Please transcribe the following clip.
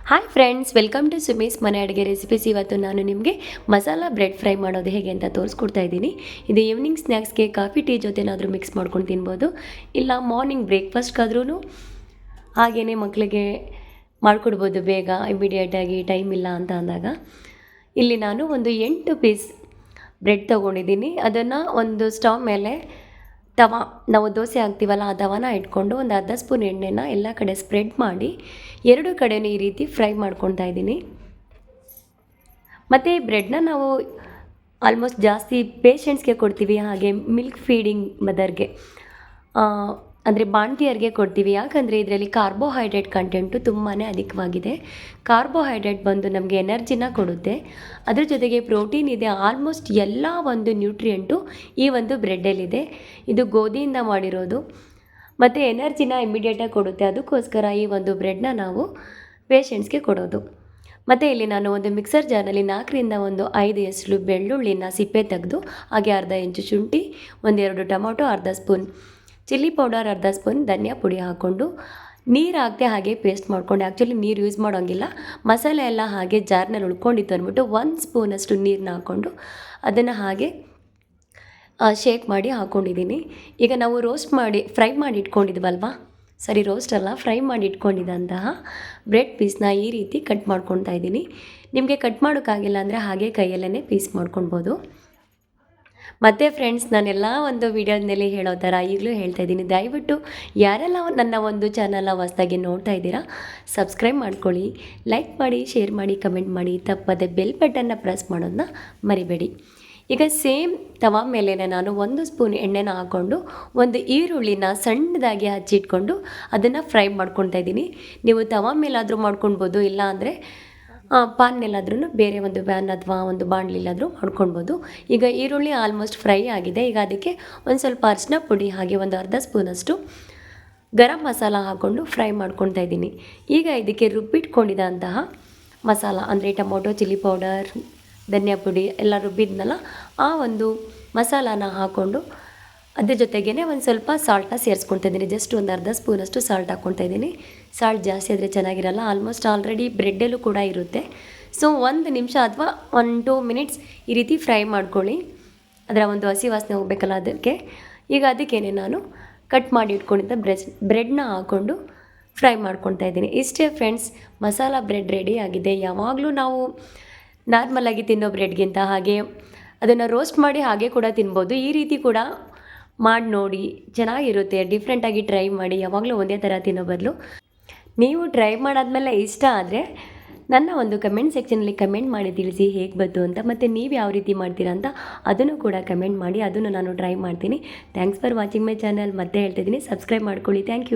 Hi friends, welcome to ಸುಮೀಸ್ ಮನೆ ಅಡುಗೆ recipes. ಇವತ್ತು ನಾನು ನಿಮಗೆ ಮಸಾಲ ಬ್ರೆಡ್ ಫ್ರೈ ಮಾಡೋದು ಹೇಗೆ ಅಂತ ತೋರಿಸ್ಕೊಡ್ತಾ ಇದ್ದೀನಿ. ಇದು ಈವ್ನಿಂಗ್ ಸ್ನ್ಯಾಕ್ಸ್ಗೆ ಕಾಫಿ ಟೀ ಜೊತೆನಾದರೂ ಮಿಕ್ಸ್ ಮಾಡ್ಕೊಂಡು ತಿನ್ಬೋದು, ಇಲ್ಲ ಮಾರ್ನಿಂಗ್ ಬ್ರೇಕ್ಫಾಸ್ಟ್ಗಾದ್ರೂ ಹಾಗೆಯೇ ಮಕ್ಕಳಿಗೆ ಮಾಡಿಕೊಡ್ಬೋದು ಬೇಗ, ಇಮಿಡಿಯೇಟಾಗಿ ಟೈಮ್ ಇಲ್ಲ ಅಂತ ಅಂದಾಗ. ಇಲ್ಲಿ ನಾನು ಒಂದು 8 ಪೀಸ್ ಬ್ರೆಡ್ ತೊಗೊಂಡಿದ್ದೀನಿ. ಅದನ್ನು ಒಂದು ಸ್ಟವ್ ಮೇಲೆ ತವ, ನಾವು ದೋಸೆ ಹಾಕ್ತೀವಲ್ಲ ಆ ತವನ ಇಟ್ಕೊಂಡು ಒಂದು ಅರ್ಧ ಸ್ಪೂನ್ ಎಣ್ಣೆನ ಎಲ್ಲ ಕಡೆ ಸ್ಪ್ರೆಡ್ ಮಾಡಿ ಎರಡು ಕಡೆಯೂ ಈ ರೀತಿ ಫ್ರೈ ಮಾಡ್ಕೊತಾ ಇದ್ದೀನಿ. ಮತ್ತು ಈ ಬ್ರೆಡ್ನ ನಾವು ಆಲ್ಮೋಸ್ಟ್ ಜಾಸ್ತಿ ಪೇಷಂಟ್ಸ್ಗೆ ಕೊಡ್ತೀವಿ, ಹಾಗೆ ಮಿಲ್ಕ್ ಫೀಡಿಂಗ್ ಮದರ್ಗೆ ಅಂದರೆ ಬಾಣ್ತಿಯರಿಗೆ ಕೊಡ್ತೀವಿ. ಯಾಕಂದರೆ ಇದರಲ್ಲಿ ಕಾರ್ಬೋಹೈಡ್ರೇಟ್ ಕಂಟೆಂಟು ತುಂಬಾ ಅಧಿಕವಾಗಿದೆ. ಕಾರ್ಬೋಹೈಡ್ರೇಟ್ ಬಂದು ನಮಗೆ ಎನರ್ಜಿನ ಕೊಡುತ್ತೆ, ಅದ್ರ ಜೊತೆಗೆ ಪ್ರೋಟೀನ್ ಇದೆ. ಆಲ್ಮೋಸ್ಟ್ ಎಲ್ಲ ಒಂದು ನ್ಯೂಟ್ರಿಯೆಂಟು ಈ ಒಂದು ಬ್ರೆಡ್ಡಲ್ಲಿದೆ. ಇದು ಗೋಧಿಯಿಂದ ಮಾಡಿರೋದು ಮತ್ತು ಎನರ್ಜಿನ ಇಮಿಡಿಯೇಟಾಗಿ ಕೊಡುತ್ತೆ. ಅದಕ್ಕೋಸ್ಕರ ಈ ಒಂದು ಬ್ರೆಡ್ನ ನಾವು ಪೇಷಂಟ್ಸ್ಗೆ ಕೊಡೋದು. ಮತ್ತು ಇಲ್ಲಿ ನಾನು ಒಂದು ಮಿಕ್ಸರ್ ಜಾರ್ನಲ್ಲಿ 4ರಿಂದ 5 ಎಸಳು ಬೆಳ್ಳುಳ್ಳಿನ ಸಿಪ್ಪೆ ತೆಗೆದು, ಹಾಗೆ ಅರ್ಧ ಇಂಚು ಶುಂಠಿ, 1-2 ಟೊಮೊಟೊ, ಅರ್ಧ ಸ್ಪೂನ್ ಚಿಲ್ಲಿ ಪೌಡರ್, ಅರ್ಧ ಸ್ಪೂನ್ ಧನಿಯಾ ಪುಡಿ ಹಾಕ್ಕೊಂಡು ನೀರು ಹಾಕ್ತೆ ಹಾಗೆ ಪೇಸ್ಟ್ ಮಾಡ್ಕೊಂಡು, ಆ್ಯಕ್ಚುಲಿ ನೀರು ಯೂಸ್ ಮಾಡೋಂಗಿಲ್ಲ, ಮಸಾಲೆ ಎಲ್ಲ ಹಾಗೆ ಜಾರ್ನಲ್ಲಿ ಉಳ್ಕೊಂಡಿತ್ತು ಅಂದ್ಬಿಟ್ಟು 1 ಸ್ಪೂನಷ್ಟು ನೀರನ್ನ ಹಾಕ್ಕೊಂಡು ಅದನ್ನು ಹಾಗೆ ಶೇಕ್ ಮಾಡಿ ಹಾಕ್ಕೊಂಡಿದ್ದೀನಿ. ಈಗ ನಾವು ಫ್ರೈ ಮಾಡಿ ಇಟ್ಕೊಂಡಿದ್ವಲ್ವ, ಫ್ರೈ ಮಾಡಿ ಇಟ್ಕೊಂಡಿದ್ದಂತಹ ಬ್ರೆಡ್ ಪೀಸ್ನ ಈ ರೀತಿ ಕಟ್ ಮಾಡ್ಕೊತಾ ಇದ್ದೀನಿ. ನಿಮಗೆ ಕಟ್ ಮಾಡೋಕ್ಕಾಗಿಲ್ಲ ಅಂದರೆ ಹಾಗೆ ಕೈಯಲ್ಲೇ ಪೀಸ್ ಮಾಡ್ಕೊಳ್ಬೋದು. ಮತ್ತು ಫ್ರೆಂಡ್ಸ್, ನಾನೆಲ್ಲ ಒಂದು ವೀಡಿಯೋದಲ್ಲಿ ಹೇಳೋ ಥರ ಈಗಲೂ ಹೇಳ್ತಾ ಇದ್ದೀನಿ, ದಯವಿಟ್ಟು ಯಾರೆಲ್ಲ ನನ್ನ ಒಂದು ಚಾನಲ್ನ ಹೊಸ್ದಾಗಿ ನೋಡ್ತಾ ಇದ್ದೀರಾ ಸಬ್ಸ್ಕ್ರೈಬ್ ಮಾಡ್ಕೊಳ್ಳಿ, ಲೈಕ್ ಮಾಡಿ, ಶೇರ್ ಮಾಡಿ, ಕಮೆಂಟ್ ಮಾಡಿ, ತಪ್ಪದೆ ಬೆಲ್ ಬಟನ್ನ ಪ್ರೆಸ್ ಮಾಡೋದನ್ನ ಮರಿಬೇಡಿ. ಈಗ ಸೇಮ್ ತವಾ ಮೇಲೆ ನಾನು 1 ಸ್ಪೂನ್ ಎಣ್ಣೆನ ಹಾಕ್ಕೊಂಡು ಒಂದು ಈರುಳ್ಳಿನ ಸಣ್ಣದಾಗಿ ಹಚ್ಚಿಟ್ಕೊಂಡು ಅದನ್ನು ಫ್ರೈ ಮಾಡ್ಕೊತಾ ಇದ್ದೀನಿ. ನೀವು ತವಾ ಮೇಲಾದರೂ ಮಾಡ್ಕೊಳ್ಬೋದು, ಇಲ್ಲ ಅಂದರೆ ಪಾನ್ನಲ್ಲಾದ್ರೂ, ಬೇರೆ ಒಂದು ಪ್ಯಾನ್ ಅಥವಾ ಒಂದು ಬಾಣಲಿಲಾದರೂ ಮಾಡ್ಕೊಳ್ಬೋದು. ಈಗ ಈರುಳ್ಳಿ ಆಲ್ಮೋಸ್ಟ್ ಫ್ರೈ ಆಗಿದೆ. ಈಗ ಅದಕ್ಕೆ ಒಂದು ಸ್ವಲ್ಪ ಅರಿಶಿನ ಪುಡಿ, ಹಾಗೆ ಒಂದು ಅರ್ಧ ಸ್ಪೂನಷ್ಟು ಗರಂ ಮಸಾಲ ಹಾಕ್ಕೊಂಡು ಫ್ರೈ ಮಾಡ್ಕೊತಾ ಇದ್ದೀನಿ. ಈಗ ಇದಕ್ಕೆ ರುಬ್ಬಿಟ್ಕೊಂಡಿದ್ದಂತಹ ಮಸಾಲ ಅಂದರೆ ಟೊಮೊಟೊ, ಚಿಲ್ಲಿ ಪೌಡರ್, ಧನಿಯಾ ಪುಡಿ ಎಲ್ಲ ರುಬ್ಬಿದ್ನಲ್ಲ ಆ ಒಂದು ಮಸಾಲಾನ ಹಾಕ್ಕೊಂಡು ಅದ್ರ ಜೊತೆಗೇ ಒಂದು ಸ್ವಲ್ಪ ಸಾಲ್ಟನ್ನ ಸೇರಿಸ್ಕೊತಾ ಇದ್ದೀನಿ. ಜಸ್ಟ್ ಒಂದು ಅರ್ಧ ಸ್ಪೂನಷ್ಟು ಸಾಲ್ಟ್ ಹಾಕ್ಕೊತಾ ಇದ್ದೀನಿ. ಸಾಲ್ಟ್ ಜಾಸ್ತಿ ಆದರೆ ಚೆನ್ನಾಗಿರಲ್ಲ, ಆಲ್ಮೋಸ್ಟ್ ಆಲ್ರೆಡಿ ಬ್ರೆಡ್ಡಲ್ಲೂ ಕೂಡ ಇರುತ್ತೆ. ಸೊ 1 ನಿಮಿಷ ಅಥವಾ 1-2 ಮಿನಿಟ್ಸ್ ಈ ರೀತಿ ಫ್ರೈ ಮಾಡ್ಕೊಳ್ಳಿ, ಅದರ ಒಂದು ಹಸಿ ವಾಸನೆ ಹೋಗಬೇಕಲ್ಲ ಅದಕ್ಕೆ. ಈಗ ಅದಕ್ಕೇನೆ ನಾನು ಕಟ್ ಮಾಡಿ ಇಟ್ಕೊಂಡಿದ್ದ ಬ್ರೆಡ್ನ ಹಾಕ್ಕೊಂಡು ಫ್ರೈ ಮಾಡ್ಕೊತಾ ಇದ್ದೀನಿ. ಇಷ್ಟೇ ಫ್ರೆಂಡ್ಸ್, ಮಸಾಲ ಬ್ರೆಡ್ ರೆಡಿ ಆಗಿದೆ. ಯಾವಾಗಲೂ ನಾವು ನಾರ್ಮಲಾಗಿ ತಿನ್ನೋ ಬ್ರೆಡ್ಗಿಂತ ಹಾಗೆ ಅದನ್ನು ರೋಸ್ಟ್ ಮಾಡಿ ಹಾಗೆ ಕೂಡ ತಿನ್ಬೋದು. ಈ ರೀತಿ ಕೂಡ ಮಾಡಿ ನೋಡಿ, ಚೆನ್ನಾಗಿರುತ್ತೆ. ಡಿಫ್ರೆಂಟಾಗಿ ಟ್ರೈ ಮಾಡಿ, ಯಾವಾಗಲೂ ಒಂದೇ ಥರ ತಿನ್ನೋ ಬದಲು. ನೀವು ಟ್ರೈ ಮಾಡಾದ್ಮೇಲೆ ಇಷ್ಟ ಆದರೆ ನನ್ನ ಒಂದು ಕಮೆಂಟ್ ಸೆಕ್ಷನಲ್ಲಿ ಕಮೆಂಟ್ ಮಾಡಿ ತಿಳಿಸಿ ಹೇಗೆ ಬಂತು ಅಂತ, ಮತ್ತು ನೀವು ಯಾವ ರೀತಿ ಮಾಡ್ತೀರಾ ಅಂತ ಅದನ್ನು ಕೂಡ ಕಮೆಂಟ್ ಮಾಡಿ, ಅದನ್ನು ನಾನು ಟ್ರೈ ಮಾಡ್ತೀನಿ. Thanks for watching my channel. ಮತ್ತೆ ಹೇಳ್ತಿದ್ದೀನಿ, ಸಬ್ಸ್ಕ್ರೈಬ್ ಮಾಡ್ಕೊಳ್ಳಿ. Thank you.